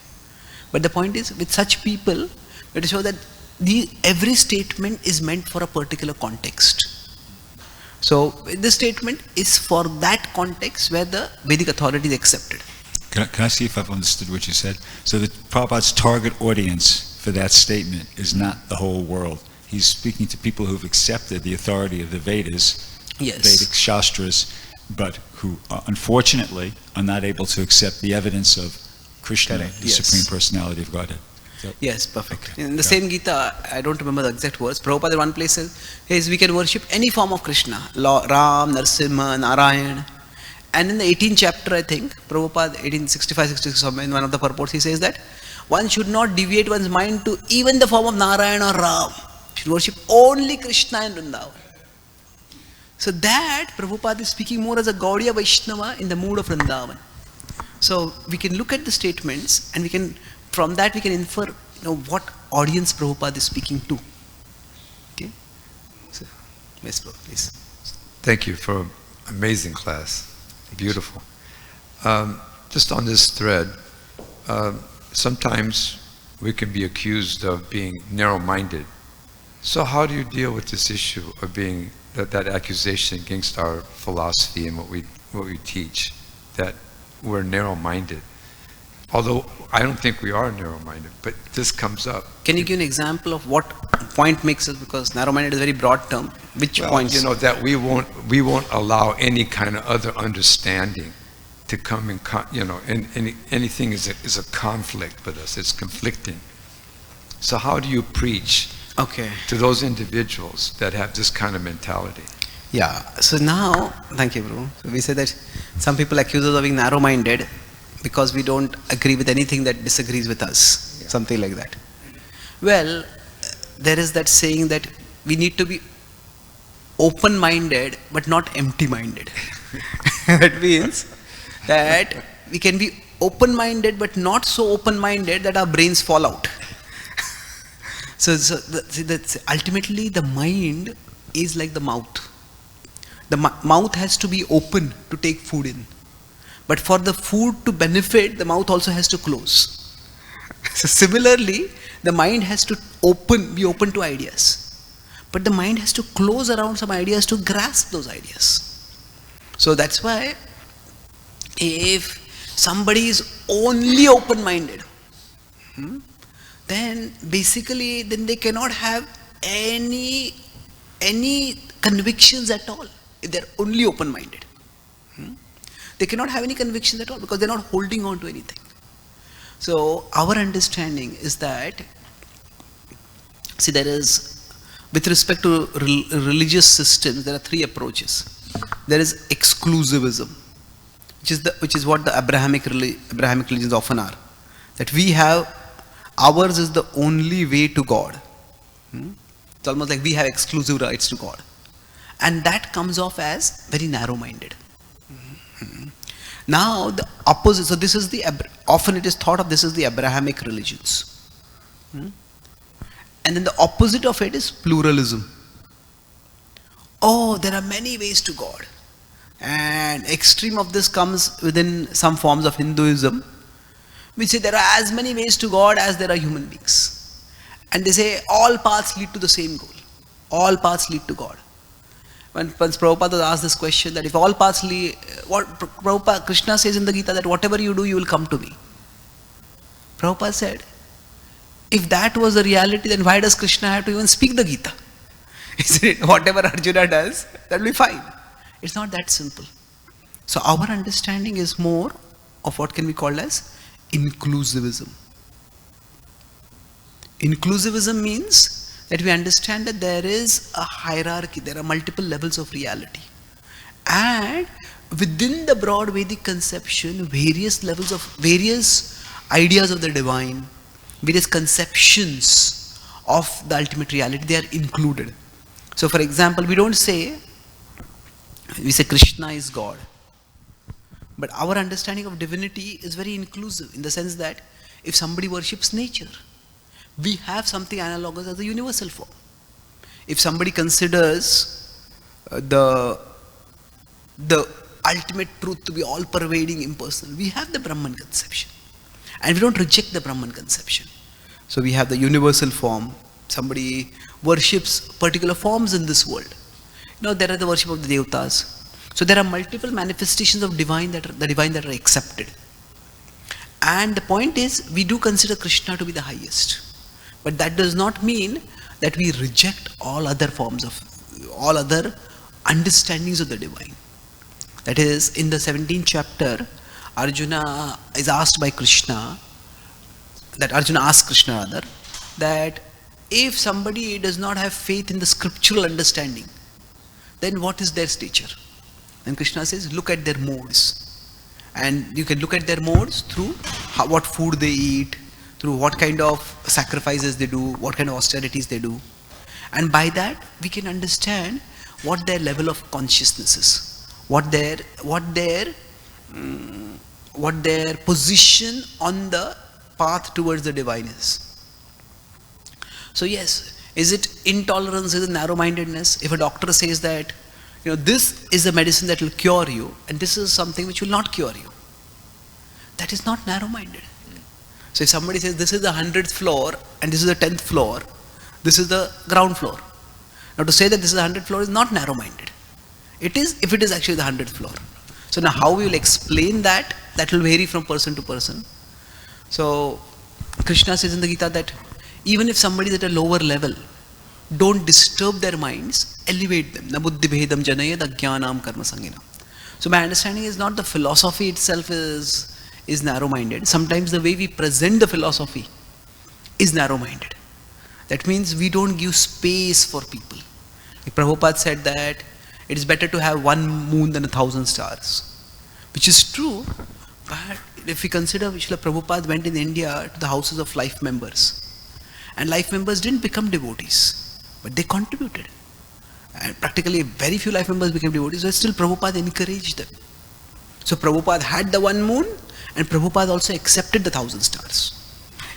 But the point is, with such people, we have to show that every statement is meant for a particular context. So this statement is for that context where the Vedic authority is accepted. Can I see if I've understood what you said? So that Prabhupada's target audience for that statement is not the whole world. He's speaking to people who've accepted the authority of the Vedas, Yes. Vedic Shastras, but who unfortunately are not able to accept the evidence of Krishna, Correct. the Yes. Supreme Personality of Godhead. Yes, perfect. Okay. In the Yeah. same Gita, I don't remember the exact words, Prabhupada in one place says we can worship any form of Krishna, Ram, Narsimha, Narayan. And in the 18th chapter, I think, Prabhupada, 1865-66, in one of the purports, he says that one should not deviate one's mind to even the form of Narayan or Ram. Should worship only Krishna and Vrindavan. So that Prabhupada is speaking more as a Gaudiya Vaishnava in the mood of Vrindavan. So we can look at the statements and from that we can infer what audience Prabhupada is speaking to. Okay? So, yes, Prabhu, please. Thank you for an amazing class. Beautiful. Just on this thread, sometimes we can be accused of being narrow-minded. So how do you deal with this issue of being that accusation against our philosophy and what we teach, that we're narrow-minded? Although I don't think we are narrow-minded, but this comes up. Can you give an example of what point makes us, because narrow-minded is a very broad term, which points? That we won't allow any kind of other understanding to come in, and anything is a conflict with us. It's conflicting. So how do you preach to those individuals that have this kind of mentality? Yeah, so now, thank you, Prabhu. So we say that some people accuse us of being narrow-minded because we don't agree with anything that disagrees with us, something like that. Well, there is that saying that we need to be open-minded but not empty-minded. That means that we can be open-minded but not so open-minded that our brains fall out. Ultimately the mind is like the mouth. The mouth has to be open to take food in. But for the food to benefit, the mouth also has to close. So similarly, the mind has to be open to ideas. But the mind has to close around some ideas to grasp those ideas. So that's why if somebody is only open-minded, then basically they cannot have any convictions at all if they're only open-minded. They cannot have any convictions at all because they're not holding on to anything. So our understanding is that, see, there is, with respect to religious systems, there are three approaches. There is exclusivism, which is what the Abrahamic religions often are. That ours is the only way to God. It's almost like we have exclusive rights to God. And that comes off as very narrow-minded. Now the opposite, so this is often it is thought of this is the Abrahamic religions. And then the opposite of it is pluralism. Oh, there are many ways to God. And extreme of this comes within some forms of Hinduism, which say there are as many ways to God as there are human beings. And they say all paths lead to the same goal. All paths lead to God. When Prabhupada asked this question, that if all paths lead, Krishna says in the Gita that whatever you do, you will come to me. Prabhupada said, if that was the reality, then why does Krishna have to even speak the Gita? Isn't it? Whatever Arjuna does, that will be fine. It's not that simple. So our understanding is more of what can be called as inclusivism. Inclusivism means that we understand that there is a hierarchy, there are multiple levels of reality. And within the broad Vedic conception, various levels of various ideas of the divine, various conceptions of the ultimate reality, they are included. So for example, we say Krishna is God. But our understanding of divinity is very inclusive in the sense that if somebody worships nature, we have something analogous as a universal form. If somebody considers the ultimate truth to be all-pervading, impersonal, we have the Brahman conception. And we don't reject the Brahman conception. So we have the universal form. Somebody worships particular forms in this world. There are the worship of the Devatas. So there are multiple manifestations of the divine that are accepted. And the point is, we do consider Krishna to be the highest. But that does not mean that we reject all other understandings of the divine. That is, in the 17th chapter, Arjuna is asked by Krishna, Arjuna asks Krishna rather, that if somebody does not have faith in the scriptural understanding, then what is their stature? Then Krishna says, look at their modes. And you can look at their modes through what food they eat, through what kind of sacrifices they do, what kind of austerities they do. And by that, we can understand what their level of consciousness is, what their position on the path towards the divine is. So yes, is it intolerance, is it narrow-mindedness? If a doctor says that, this is a medicine that will cure you, and this is something which will not cure you, that is not narrow-minded. So if somebody says, this is the 100th floor, and this is the 10th floor, this is the ground floor. Now to say that this is the 100th floor is not narrow-minded. It is, if it is actually the 100th floor. So now how we will explain that will vary from person to person. So Krishna says in the Gita that even if somebody is at a lower level, don't disturb their minds, elevate them. Na buddhi bhedam janayad ajnanam karma sangina. So my understanding is not the philosophy itself is narrow-minded. Sometimes the way we present the philosophy is narrow-minded. That means we don't give space for people. Like Prabhupada said that it is better to have one moon than 1,000 stars. Which is true, but if we consider Srila Prabhupada went in India to the houses of life members, and life members didn't become devotees, but they contributed. And practically very few life members became devotees, but still Prabhupada encouraged them. So Prabhupada had the one moon, and Prabhupada also accepted the 1,000 stars.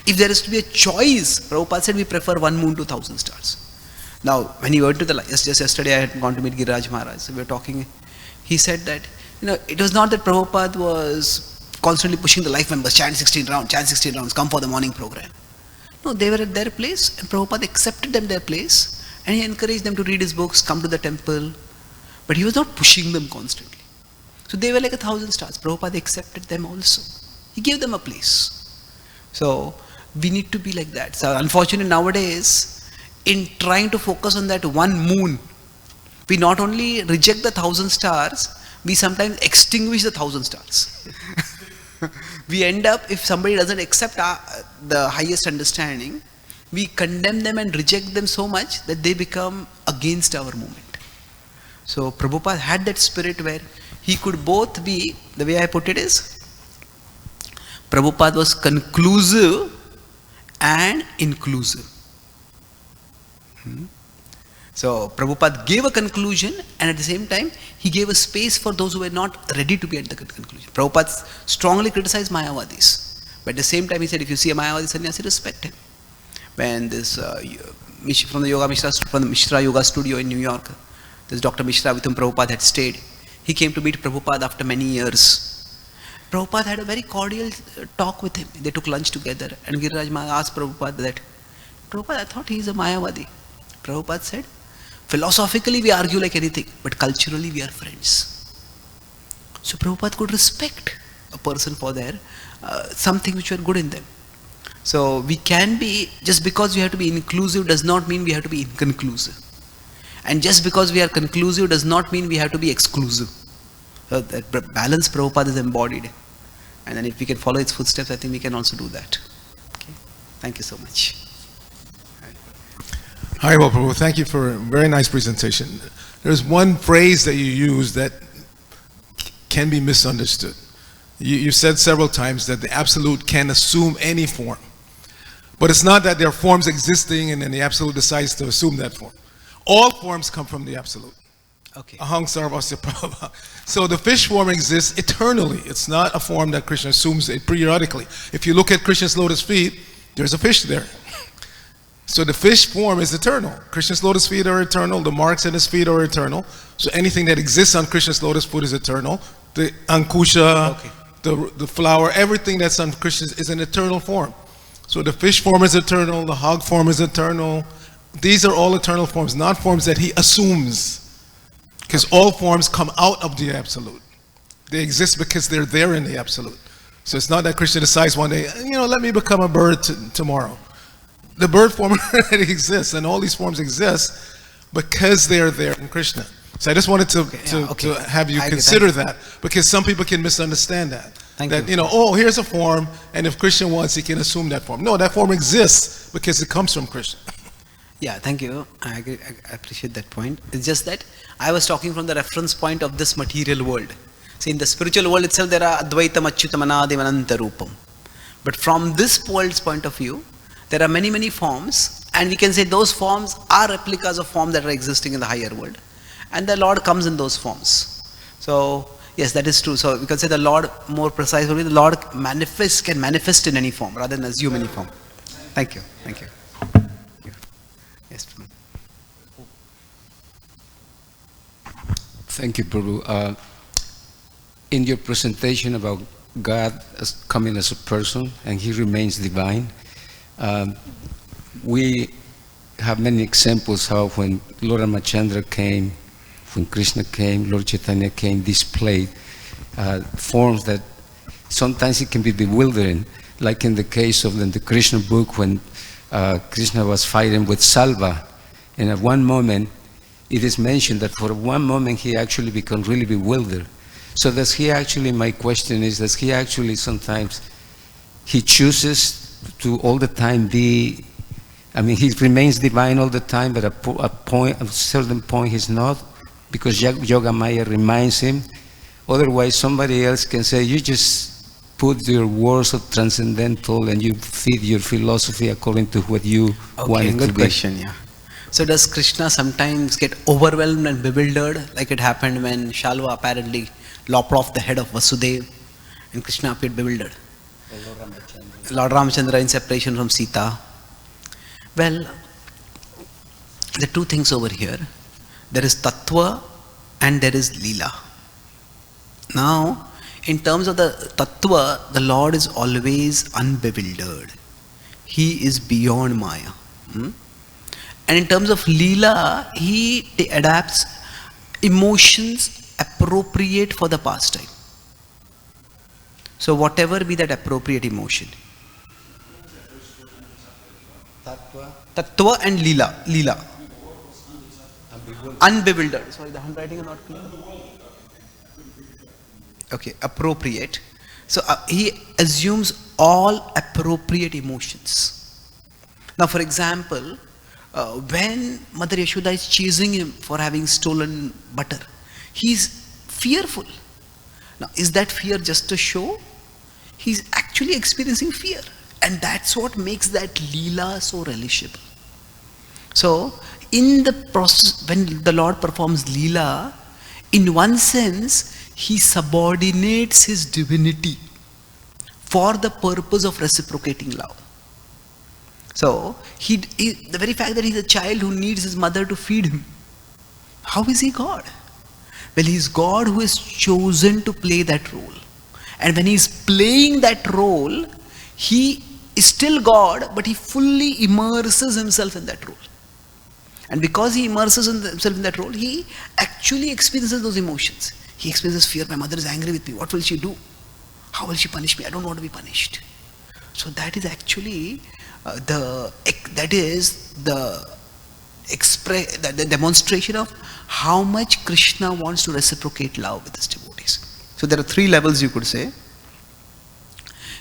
If there is to be a choice, Prabhupada said we prefer one moon to 1,000 stars. Now, when he went to just yesterday I had gone to meet Giriraj Maharaj, so we were talking, he said that, it was not that Prabhupada was constantly pushing the life members, chant 16 rounds, come for the morning program. No, they were at their place, and Prabhupada accepted them their place, and he encouraged them to read his books, come to the temple, but he was not pushing them constantly. So they were like 1,000 stars. Prabhupada accepted them also. He gave them a place. So we need to be like that. So unfortunately nowadays, in trying to focus on that one moon, we not only reject the 1,000 stars, we sometimes extinguish the 1,000 stars. We end up, if somebody doesn't accept the highest understanding, we condemn them and reject them so much that they become against our movement. So Prabhupada had that spirit where he could both be, the way I put it is, Prabhupada was conclusive and inclusive. So Prabhupada gave a conclusion, and at the same time he gave a space for those who were not ready to be at the conclusion. Prabhupada strongly criticized Mayavadis, but at the same time he said, if you see a Mayavadi sannyasi, respect him. When this from the Mishra Yoga studio in New York, this Dr. Mishra with whom Prabhupada had stayed, he came to meet Prabhupada after many years. Prabhupada had a very cordial talk with him. They took lunch together, and Giriraj Maharaj asked Prabhupada that, Prabhupada, I thought he is a Mayavadi. Prabhupada said, philosophically we argue like anything, but culturally we are friends. So Prabhupada could respect a person for their something which were good in them. So we can be, just because we have to be inclusive does not mean we have to be inconclusive. And just because we are conclusive does not mean we have to be exclusive. So that balance Prabhupada is embodied. And then if we can follow its footsteps, I think we can also do that. Okay. Thank you so much. Hi, well, Prabhu, thank you for a very nice presentation. There's one phrase that you use that can be misunderstood. You said several times that the absolute can assume any form. But it's not that there are forms existing and then the absolute decides to assume that form. All forms come from the absolute. Okay. Aham sarvasya prabhava. So the fish form exists eternally. It's not a form that Krishna assumes it periodically. If you look at Krishna's lotus feet, there's a fish there. So the fish form is eternal. Krishna's lotus feet are eternal. The marks in his feet are eternal. So anything that exists on Krishna's lotus foot is eternal. The ankusha, Okay. the flower, everything that's on Krishna is an eternal form. So the fish form is eternal, the hog form is eternal. These are all eternal forms, not forms that he assumes. Because all forms come out of the absolute. They exist because they're there in the absolute. So it's not that Krishna decides one day, let me become a bird tomorrow. The bird form already exists, and all these forms exist because they're there in Krishna. So I just wanted to have you consider that, because some people can misunderstand that. Thank you. Here's a form, and if Krishna wants, he can assume that form. No, that form exists because it comes from Krishna. Yeah, thank you. I agree, I appreciate that point. It's just that I was talking from the reference point of this material world. See, in the spiritual world itself, there are Advaitam, Achyutam, Anadim, Ananta Rupam. But from this world's point of view, there are many, many forms, and we can say those forms are replicas of forms that are existing in the higher world. And the Lord comes in those forms. So, yes, that is true. So we can say the Lord, more precisely, the Lord can manifest in any form rather than assume any form. Thank you. Thank you. Yes, Prabhu. Thank you, Prabhu. In your presentation about God as coming as a person and he remains divine, we have many examples how when Lord Ramachandra came, when Krishna came, Lord Chaitanya came, displayed forms that sometimes it can be bewildering, like in the case of the Krishna book when Krishna was fighting with Salva, and at one moment it is mentioned that for one moment he actually became really bewildered. So does he actually, my question is, does he actually sometimes, he chooses to all the time be, he remains divine all the time, but at a certain point he's not, because Yoga Maya reminds him. Otherwise somebody else can say, you just put your words of transcendental and you feed your philosophy according to what you want it to be. Good question, yeah. So does Krishna sometimes get overwhelmed and bewildered, like it happened when Shalva apparently lopped off the head of Vasudeva and Krishna appeared bewildered? Lord Ramachandra in separation from Sita. Well, there are two things over here. There is Tattva and there is Leela. Now, in terms of the Tattva, the Lord is always unbewildered. He is beyond Maya. And in terms of Leela, he adapts emotions appropriate for the pastime. So whatever be that appropriate emotion. Tattva and Leela. Unbewildered. Sorry, the handwriting is not clear. Okay, appropriate. So he assumes all appropriate emotions. Now, for example, when Mother Yashoda is chasing him for having stolen butter, he's fearful. Now, is that fear just a show? He's actually experiencing fear. And that's what makes that Leela so relishable. So, in the process, when the Lord performs Leela, in one sense, he subordinates his divinity for the purpose of reciprocating love. So, the very fact that he's a child who needs his mother to feed him, how is he God? Well, he's God who has chosen to play that role. And when he's playing that role, he is still God, but he fully immerses himself in that role. And because he immerses himself in that role, he actually experiences those emotions. He experiences fear. My mother is angry with me. What will she do? How will she punish me? I don't want to be punished. So that is actually the demonstration of how much Krishna wants to reciprocate love with his devotees. So there are three levels, you could say.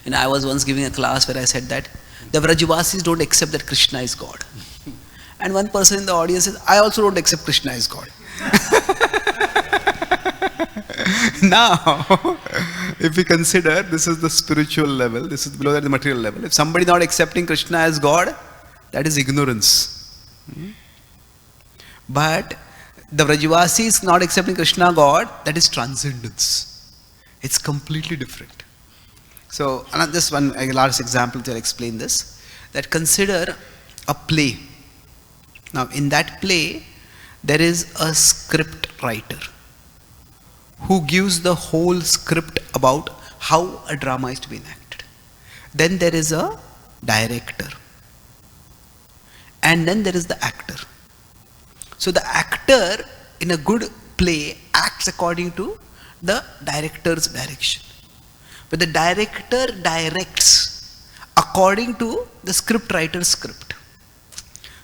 And I was once giving a class where I said that the Vrajavasis don't accept that Krishna is God. And one person in the audience says, I also don't accept Krishna is God. Now, if we consider this is the spiritual level, this is below that the material level. If somebody not accepting Krishna as God, that is ignorance. But the Vrajavasi is not accepting Krishna God, that is transcendence. It's completely different. So, just one last example to explain this. That consider a play. Now, in that play, there is a script writer who gives the whole script about how a drama is to be enacted. Then there is a director. And then there is the actor. So the actor in a good play acts according to the director's direction. But the director directs according to the script writer's script.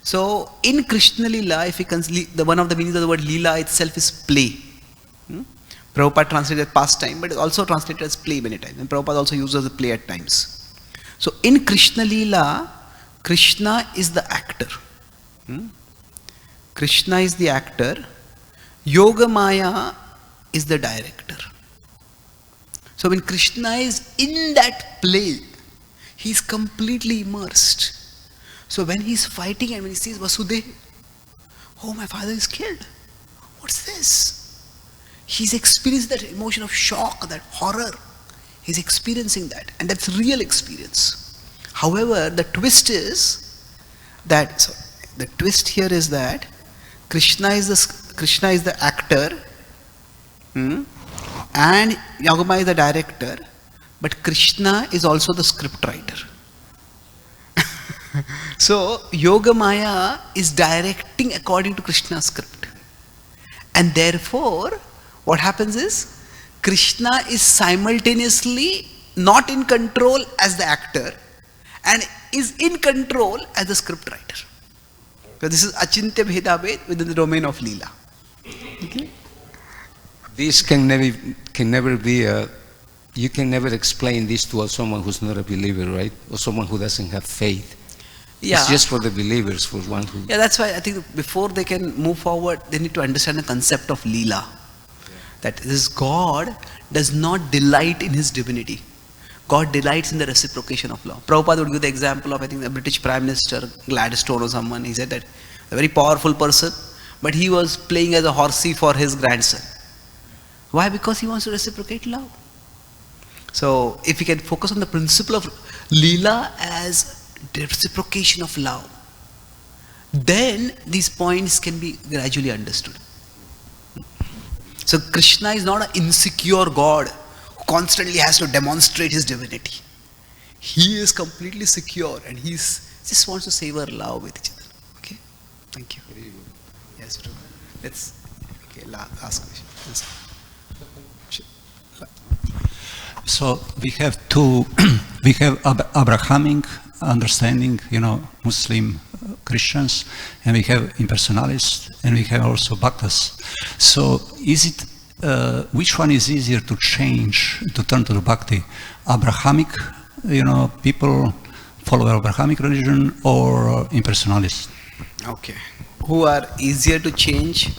So in Krishna Leela, if you consider, one of the meanings of the word Leela itself is play. Prabhupada translated pastime, but it also translated as play many times. And Prabhupada also uses the play at times. So in Krishna Leela, Krishna is the actor. Krishna is the actor. Yoga Maya is the director. So when Krishna is in that play, he is completely immersed. So when he is fighting and when he sees Vasudeva, oh, my father is killed. What's this? He's experienced that emotion of shock, that horror. He's experiencing that, and that's real experience. However, the twist is that, so the twist here is that Krishna is the actor, and Yogamaya is the director, but Krishna is also the script writer. So Yogamaya is directing according to Krishna's script, and therefore what happens is Krishna is simultaneously not in control as the actor and is in control as the script writer. So this is Achintya Bheda Bhed within the domain of Leela. Okay? This can never be you can never explain this to someone who's not a believer, right? Or someone who doesn't have faith. Yeah. It's just for the believers, for one who... Yeah, that's why I think before they can move forward, they need to understand the concept of Leela. That this God does not delight in his divinity. God delights in the reciprocation of love. Prabhupada would give the example of, I think, the British Prime Minister, Gladstone or someone. He said that a very powerful person, but he was playing as a horsey for his grandson. Why? Because he wants to reciprocate love. So, if we can focus on the principle of Leela as the reciprocation of love, then these points can be gradually understood. So Krishna is not an insecure God who constantly has to demonstrate his divinity. He is completely secure and he just wants to savor love with each other. Okay? Thank you. Yes, Prabhu. Let's, okay, last question. Yes. So we have two, we have Abrahamic understanding, Muslim Christians, and we have impersonalists, and we have also Bhaktas. So is it, which one is easier to change, to turn to the Bhakti? Abrahamic, people follow Abrahamic religion, or impersonalists? Okay. Who are easier to change?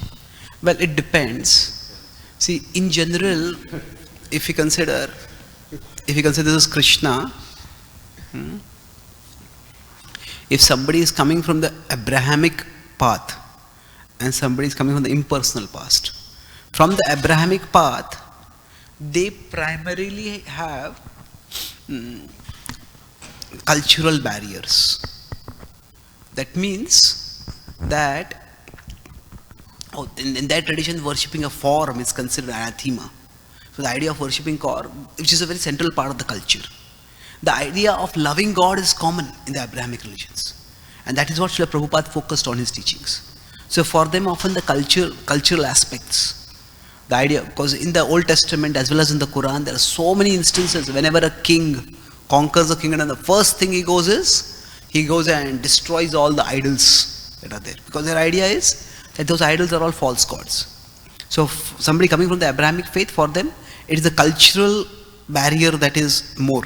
Well, it depends. See, in general, if you consider this is Krishna, if somebody is coming from the Abrahamic path and somebody is coming from the impersonal past, from the Abrahamic path, they primarily have cultural barriers. That means that in that tradition, worshipping a form is considered anathema. So the idea of worshipping God, which is a very central part of the culture. The idea of loving God is common in the Abrahamic religions. And that is what Srila Prabhupada focused on his teachings. So for them, often the cultural aspects, the idea, because in the Old Testament as well as in the Quran, there are so many instances whenever a king conquers a kingdom, the first thing he goes and destroys all the idols that are there. Because their idea is that those idols are all false gods. So somebody coming from the Abrahamic faith, for them, it is the cultural barrier that is more.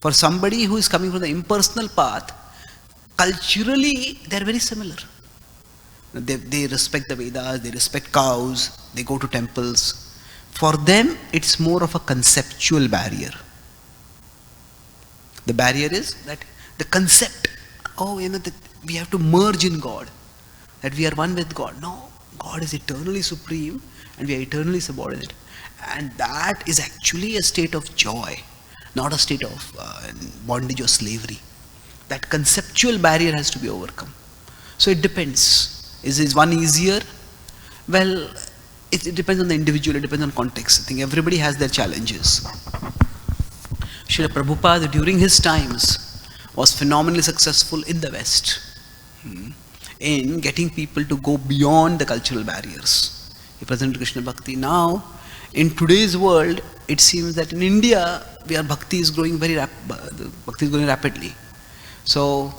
For somebody who is coming from the impersonal path, culturally they are very similar. They respect the Vedas, they respect cows, they go to temples. For them, it's more of a conceptual barrier. The barrier is that the concept, that we have to merge in God, that we are one with God. No, God is eternally supreme and we are eternally subordinate. And that is actually a state of joy, not a state of bondage or slavery. That conceptual barrier has to be overcome. So it depends. Is one easier? Well, it depends on the individual, it depends on context. I think everybody has their challenges. Srila Prabhupada during his times was phenomenally successful in the West in getting people to go beyond the cultural barriers. He presented Krishna Bhakti. Now, in today's world, it seems that in India, where Bhakti is growing rapidly. So,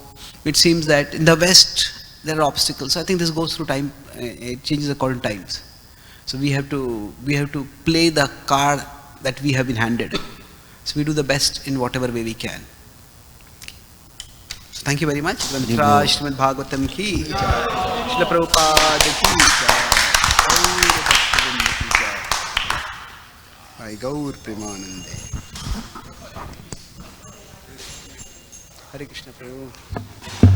it seems that in the West, there are obstacles. So I think this goes through time, it changes according to times. So we have to play the card that we have been handed. So we do the best in whatever way we can. So thank you very much. Mantra Srimad Bhagavatam ki jai. Srila Prabhupada ki jai. Gaur Premanande. Hare Krishna Prabhu.